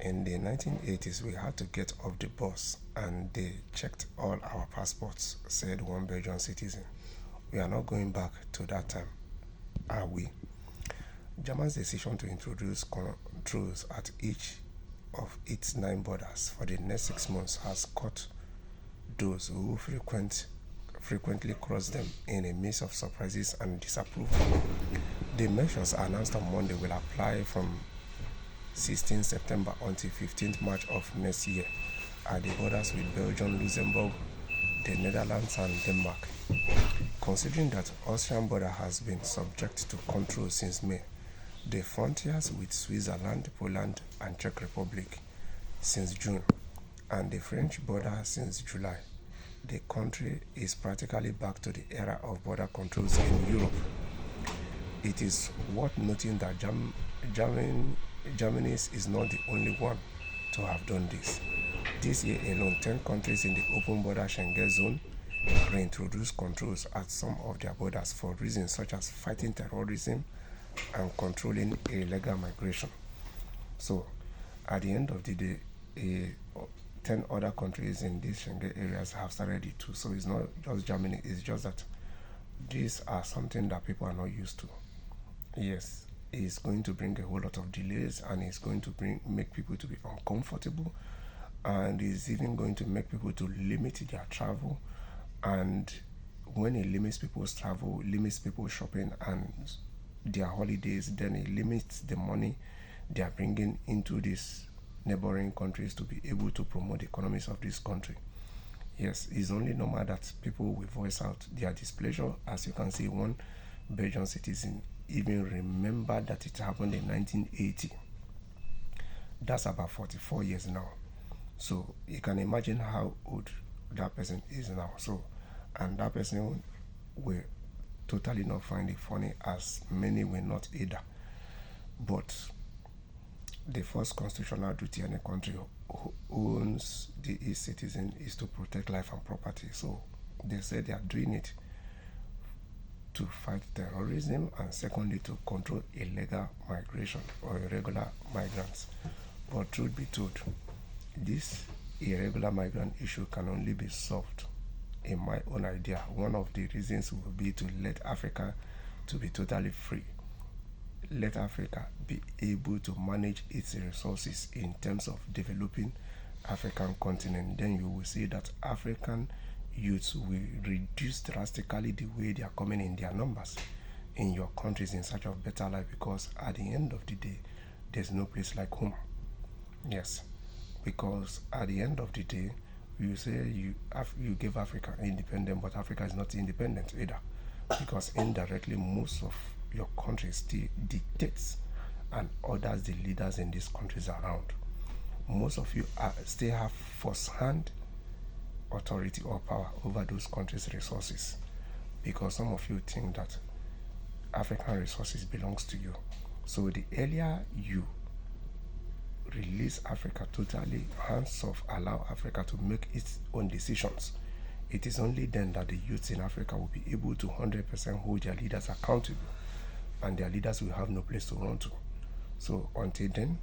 In the 1980s, we had to get off the bus and they checked all our passports, said one Belgian citizen. We are not going back to that time, are we? Germany's decision to introduce controls at each of its 9 borders for the next 6 months has caught those who frequently cross them in a maze of surprises and disapproval. The measures announced on Monday will apply from 16 September until 15th March of next year at the borders with Belgium, Luxembourg, the Netherlands and Denmark. Considering that Austrian border has been subject to control since May, the frontiers with Switzerland, Poland and Czech Republic since June, and the French border since July, the country is practically back to the era of border controls in Europe. It is worth noting that Germany is not the only one to have done this. This year alone, 10 countries in the open border Schengen zone reintroduced controls at some of their borders for reasons such as fighting terrorism and controlling illegal migration. So, at the end of the day, 10 other countries in these Schengen areas have started it too. So it's not just Germany, it's just that these are something that people are not used to. Yes, it's going to bring a whole lot of delays and it's going to make people to be uncomfortable, and it's even going to make people to limit their travel. And when it limits people's travel, limits people's shopping and their holidays, then it limits the money they are bringing into these neighboring countries to be able to promote the economies of this country. Yes, it's only normal that people will voice out their displeasure. As you can see, one Belgian citizen even remember that it happened in 1980. That's about 44 years now. So you can imagine how old that person is now. So, and that person will totally not find it funny, as many will not either. But the first constitutional duty any country who owns its citizen is to protect life and property. So they say they are doing it to fight terrorism, and secondly to control illegal migration or irregular migrants. But truth be told, this irregular migrant issue can only be solved, in my own idea. One of the reasons will be to let Africa to be totally free. Let Africa be able to manage its resources in terms of developing African continent. Then you will see that African youths will reduce drastically the way they are coming in their numbers in your countries in search of better life, because at the end of the day, there's no place like home. Yes, because at the end of the day, you say you give Africa independent, but Africa is not independent either, because indirectly most of your country still dictates and orders the leaders in these countries around. Most of you still have first-hand authority or power over those countries' resources, because some of you think that African resources belongs to you. So the earlier you release Africa totally, hands off, allow Africa to make its own decisions, it is only then that the youths in Africa will be able to 100% hold their leaders accountable, and their leaders will have no place to run to. So until then,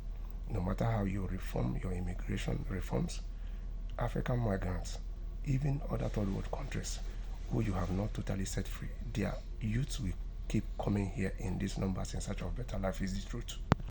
no matter how you reform your immigration reforms, African migrants, even other third world countries who you have not totally set free, their youths will keep coming here in these numbers in search of better life, is the truth.